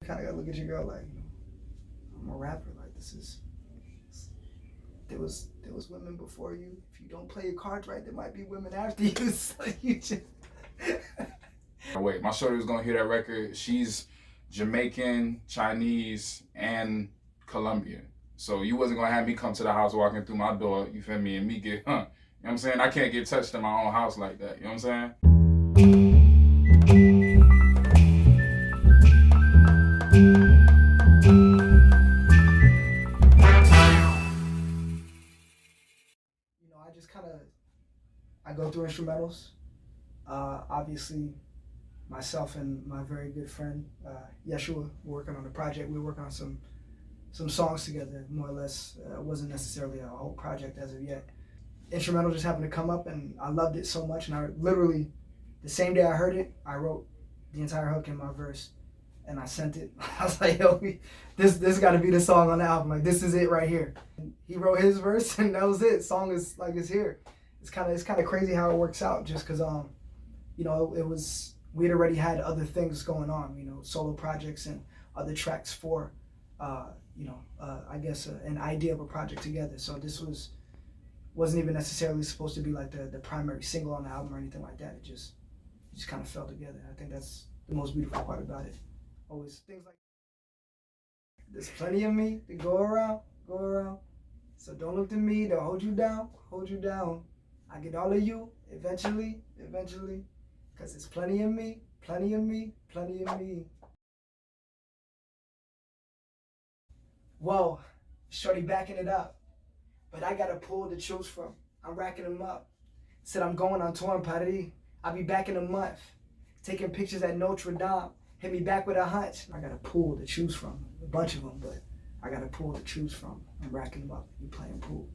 kind of gotta look at your girl like, I'm a rapper. Like there was women before you. If you don't play your cards right, there might be women after you. So you just. Wait, my shorty was gonna hear that record. She's Jamaican, Chinese, and Colombian. So you wasn't gonna have me come to the house walking through my door, you feel me, and me get, You know what I'm saying? I can't get touched in my own house like that, you know what I'm saying? I go through instrumentals. Obviously, myself and my very good friend, Yeshua, we're working on a project. We're working on some songs together, more or less. It wasn't necessarily a whole project as of yet. Instrumental just happened to come up, and I loved it so much. And I literally, the same day I heard it, I wrote the entire hook in my verse, and I sent it. I was like, yo, this got to be the song on the album. Like, this is it right here. And he wrote his verse, and that was it. Song is like, it's here. It's kind of crazy how it works out, just because we had already had other things going on, solo projects and other tracks for I guess an idea of a project together. So this wasn't even necessarily supposed to be like the primary single on the album or anything like that. It just kind of fell together. I think that's the most beautiful part about it. Always things like, there's plenty of me to go around. So don't look to me to hold you down. I get all of you eventually, because it's plenty of me. Whoa, shorty backing it up, but I got a pool to choose from. I'm racking them up. Said I'm going on tour in Paris. I'll be back in a month. Taking pictures at Notre Dame. Hit me back with a hunch. I got a pool to choose from. A bunch of them, but I got a pool to choose from. I'm racking them up. We playing pool.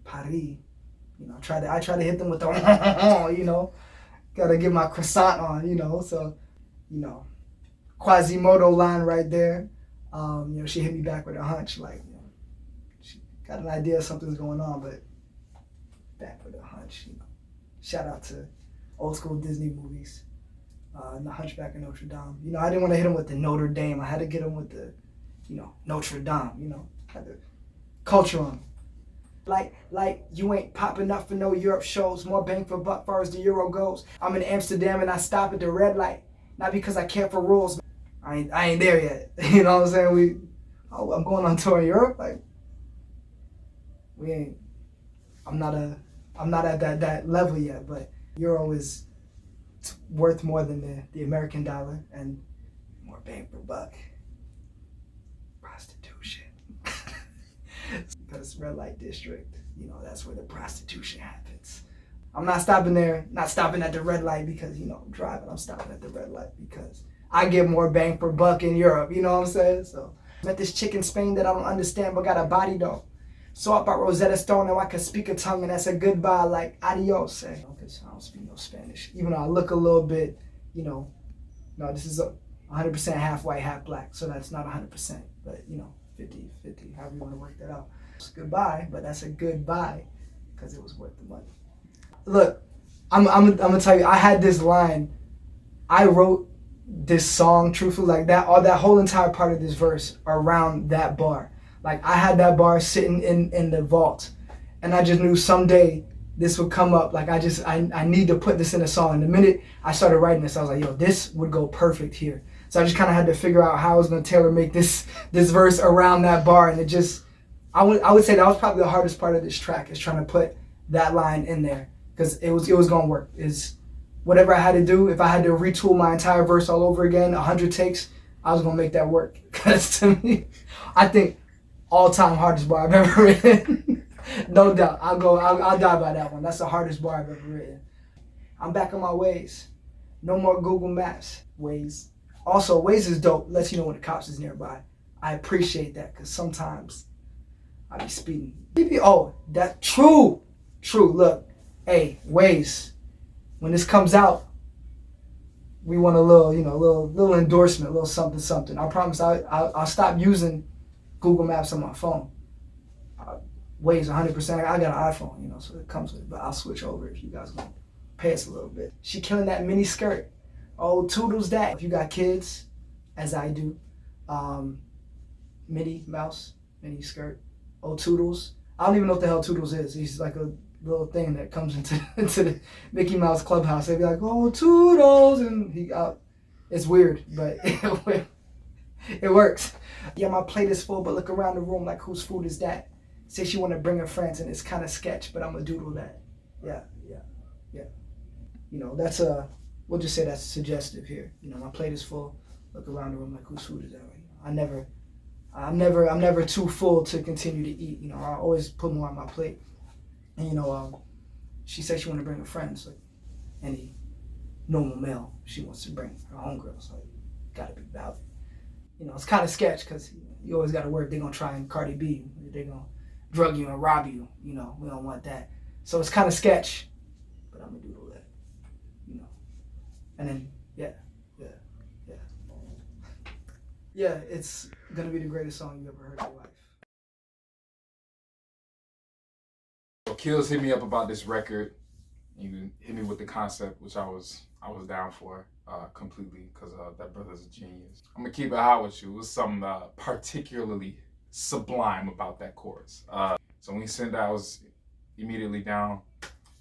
Paris. I try to hit them with the, gotta get my croissant on, so, Quasimodo line right there. She hit me back with a hunch, like, she got an idea something's going on, but back with a hunch, Shout out to old school Disney movies, and The Hunchback of Notre Dame. I didn't want to hit him with the Notre Dame. I had to get him with the, Notre Dame, had the culture on him. Like you ain't popping up for no Europe shows. More bang for buck far as the Euro goes. I'm in Amsterdam and I stop at the red light. Not because I care for rules. I ain't there yet. You know what I'm saying? I'm going on tour in Europe. Like, we ain't. I'm not at that level yet. But Euro is worth more than the American dollar and more bang for buck. Prostitution. Because red light district, that's where the prostitution happens. I'm not stopping there, not stopping at the red light because, I'm driving. I'm stopping at the red light because I get more bang for buck in Europe, you know what I'm saying? So, met this chick in Spain that I don't understand but got a body though. Saw up at Rosetta Stone and I can speak a tongue and that's a goodbye, like adios. Because I don't speak no Spanish. Even though I look a little bit, no, this is 100% half white, half black. So that's not 100%, but 50-50, however you want to work that out. It's goodbye, but that's a goodbye because it was worth the money. Look, I'm gonna tell you, I had this line. I wrote this song, truthfully, like that whole entire part of this verse around that bar. Like, I had that bar sitting in the vault, and I just knew someday this would come up. Like, I need to put this in a song. And the minute I started writing this, I was like, yo, this would go perfect here. So I just kind of had to figure out how I was going to tailor make this verse around that bar. And it just, I would say that was probably the hardest part of this track, is trying to put that line in there. Because it was going to work. Is whatever I had to do, if I had to retool my entire verse all over again, 100 takes, I was going to make that work. Because to me, I think all-time hardest bar I've ever written. No doubt. I'll die by that one. That's the hardest bar I've ever written. I'm back on my ways. No more Google Maps. Waze. Also, Waze is dope. Lets you know when the cops is nearby. I appreciate that because sometimes I be speeding. Oh, that true. Look, hey, Waze. When this comes out, we want a little, little endorsement, a little something. I promise I'll stop using Google Maps on my phone. Waze 100%. I got an iPhone, so it comes with it. But I'll switch over if you guys want to pay us a little bit. She killing that mini skirt. Oh, toodles that. If you got kids, as I do, Minnie Mouse, Minnie skirt. Oh, Toodles. I don't even know what the hell Toodles is. He's like a little thing that comes into the Mickey Mouse clubhouse. They'd be like, oh, Toodles, and he out. It's weird, but it works. Yeah, my plate is full, but look around the room like whose food is that? Say she want to bring her friends, and it's kind of sketch, but I'm gonna doodle that. Yeah. You know, that's we'll just say that's suggestive here. You know, my plate is full. Look around the room like whose food is that? I'm never too full to continue to eat. You know, I always put more on my plate. And you know, she said she want to bring her friends, like any normal male. She wants to bring her homegirls. Like, gotta be valid. You know, it's kind of sketch because you always gotta work. They're gonna try and Cardi B. They're gonna drug you and rob you. You know, we don't want that. So it's kind of sketch, but I'm gonna doodle that. You know, and then yeah, it's gonna be the greatest song you ever heard in your life. Achilles hit me up about this record. He hit me with the concept, which I was down for completely because that brother's a genius. I'm gonna keep it hot with you. It was something particularly sublime about that chorus. So when he sent that, I was immediately down.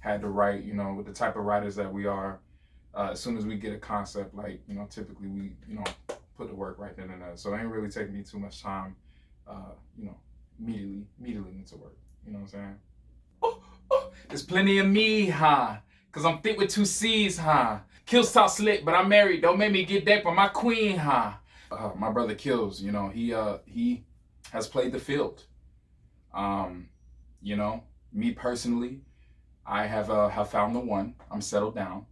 Had to write, you know, with the type of writers that we are. As soon as we get a concept, like, you know, typically we, you know, put the work right then and there. So it ain't really taking me too much time, you know, immediately into work. You know what I'm saying? There's plenty of me, huh? Cause I'm thick with 2 C's, huh? Kills talk slick, but I'm married. Don't make me get decked by my queen, huh? My brother Kills, you know, he has played the field. You know, me personally, I have found the one. I'm settled down.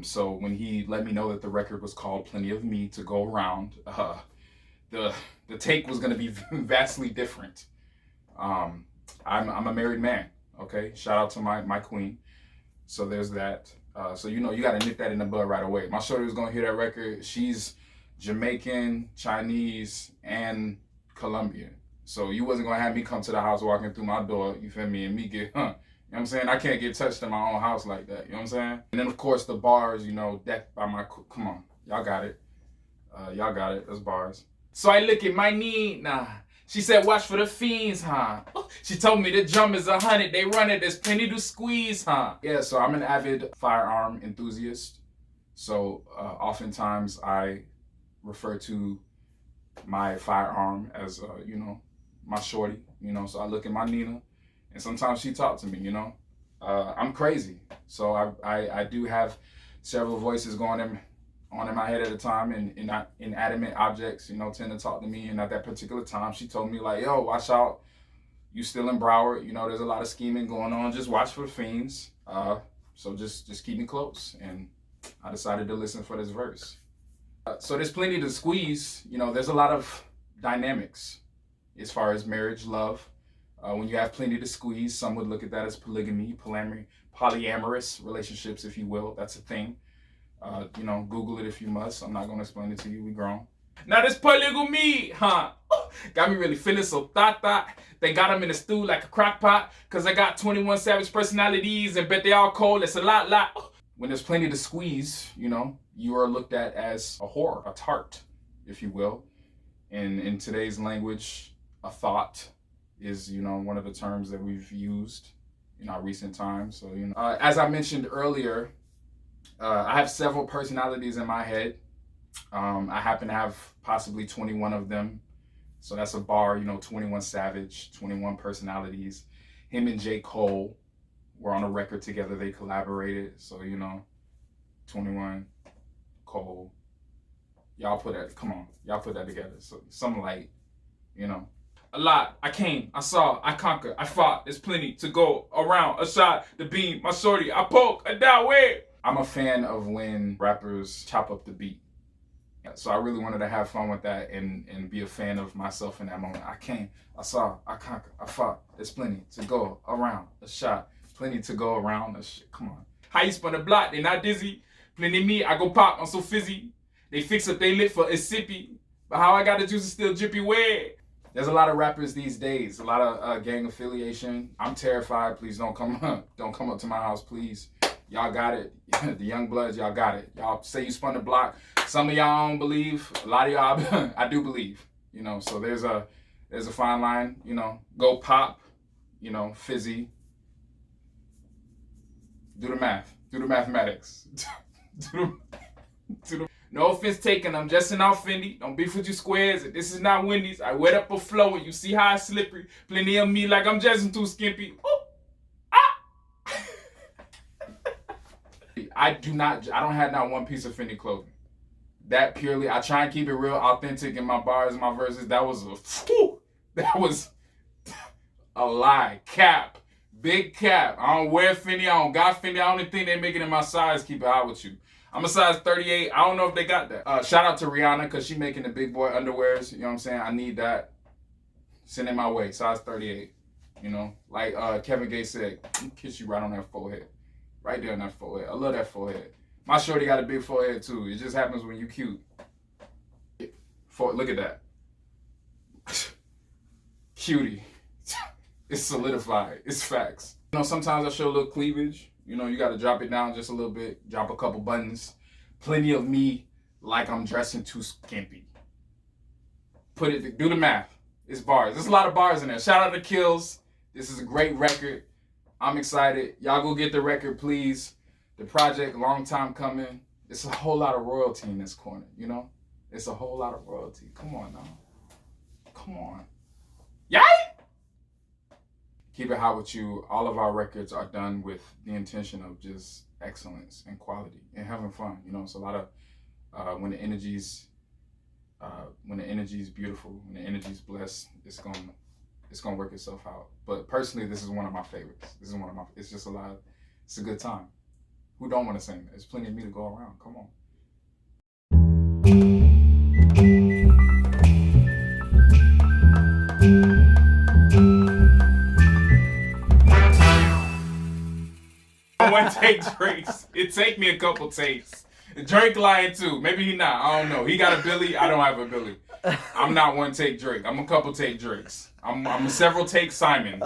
So when he let me know that the record was called Plenty of Me to Go Around, the take was gonna be vastly different. I'm a married man, okay? Shout out to my queen. So there's that. So you know, you gotta nip that in the bud right away. My shorty was gonna hear that record. She's Jamaican, Chinese, and Colombian. So you wasn't gonna have me come to the house walking through my door, you feel me, and me get, You know what I'm saying? I can't get touched in my own house like that, you know what I'm saying? And then of course the bars, you know, decked by my, come on, y'all got it. Those bars. So I look at my Nina. She said, watch for the fiends, huh? She told me the drum is 100, they run it, there's plenty to squeeze, huh? Yeah, so I'm an avid firearm enthusiast. So oftentimes I refer to my firearm as, you know, my shorty, you know, so I look at my Nina and sometimes she talks to me, you know. I'm crazy, so I do have several voices going on in my head at a time, and inanimate objects, you know, tend to talk to me. And at that particular time, she told me like, yo, watch out, you still in Broward, you know, there's a lot of scheming going on, just watch for the fiends. So just keep me close. And I decided to listen for this verse. So there's plenty to squeeze, you know, there's a lot of dynamics as far as marriage, love. When you have plenty to squeeze, some would look at that as polygamy, polyamorous relationships, if you will. That's a thing. You know, Google it if you must. I'm not going to explain it to you. We grown. Now this polygamy, huh? Got me really feeling so thought. They got them in the stew like a crock pot. Cause I got 21 savage personalities and bet they all cold. It's a lot. When there's plenty to squeeze, you know, you are looked at as a whore, a tart, if you will. And in today's language, a thought is, you know, one of the terms that we've used in our recent times. So, you know, as I mentioned earlier, I have several personalities in my head. I happen to have possibly 21 of them. So that's a bar, you know, 21 Savage, 21 personalities. Him and J. Cole were on a record together. They collaborated. So, you know, 21, Cole. Y'all put that together. So something like, you know. A lot. I came, I saw, I conquered, I fought. There's plenty to go around. A shot, the beam, my shorty, I poke, I down way. I'm a fan of when rappers chop up the beat. So I really wanted to have fun with that and be a fan of myself in that moment. I came, I saw, I conquered, I fought. There's plenty to go around. A shot, plenty to go around. Come on. How you spun the block? They not dizzy. Plenty me, I go pop, I'm so fizzy. They fix up they lip for a sippy. But how I got the juice is still drippy way. There's a lot of rappers these days, a lot of gang affiliation. I'm terrified. Please don't come up to my house, please. Y'all got it. The young bloods, y'all got it. Y'all say you spun the block. Some of y'all don't believe. A lot of y'all, I do believe. You know, so there's a fine line. You know, go pop. You know, fizzy. Do the math. Do the mathematics. do the. No offense taken. I'm just out Fendi. Don't beef with you squares. This is not Wendy's. I wet up a flow and you see how it's slippery. Plenty of me like I'm just too skimpy. Ooh. I don't have not one piece of Fendi clothing. That purely, I try and keep it real authentic in my bars and my verses. That was a lie. Cap. Big cap. I don't wear Fendi. I don't got Fendi. I don't think they make it in my size. Keep it hot with you. I'm a size 38. I don't know if they got that. Shout out to Rihanna because she making the big boy underwears. You know what I'm saying? I need that. Send it my way. Size 38. You know? Like Kevin Gates said, kiss you right on that forehead. Right there on that forehead. I love that forehead. My shorty got a big forehead too. It just happens when you cute. Look at that. Cutie. It's solidified. It's facts. You know, sometimes I show a little cleavage. You know, you got to drop it down just a little bit. Drop a couple buttons. Plenty of me like I'm dressing too skimpy. Do the math. It's bars. There's a lot of bars in there. Shout out to Kills. This is a great record. I'm excited. Y'all go get the record, please. The project, long time coming. It's a whole lot of royalty in this corner, you know? It's a whole lot of royalty. Come on now. Come on. Yay! Keep it hot with you. All of our records are done with the intention of just excellence and quality and having fun. You know, it's a lot of when the energy's beautiful, when the energy's blessed, it's gonna work itself out. But personally, this is one of my favorites. It's just it's a good time. Who don't want to sing? There's plenty of me to go around. Come on. One take Drake's. It take me a couple takes. Drake lying too. Maybe he not. I don't know. He got a Billy. I don't have a Billy. I'm not one take Drake. I'm a couple take Drakes. I'm a several take Simon.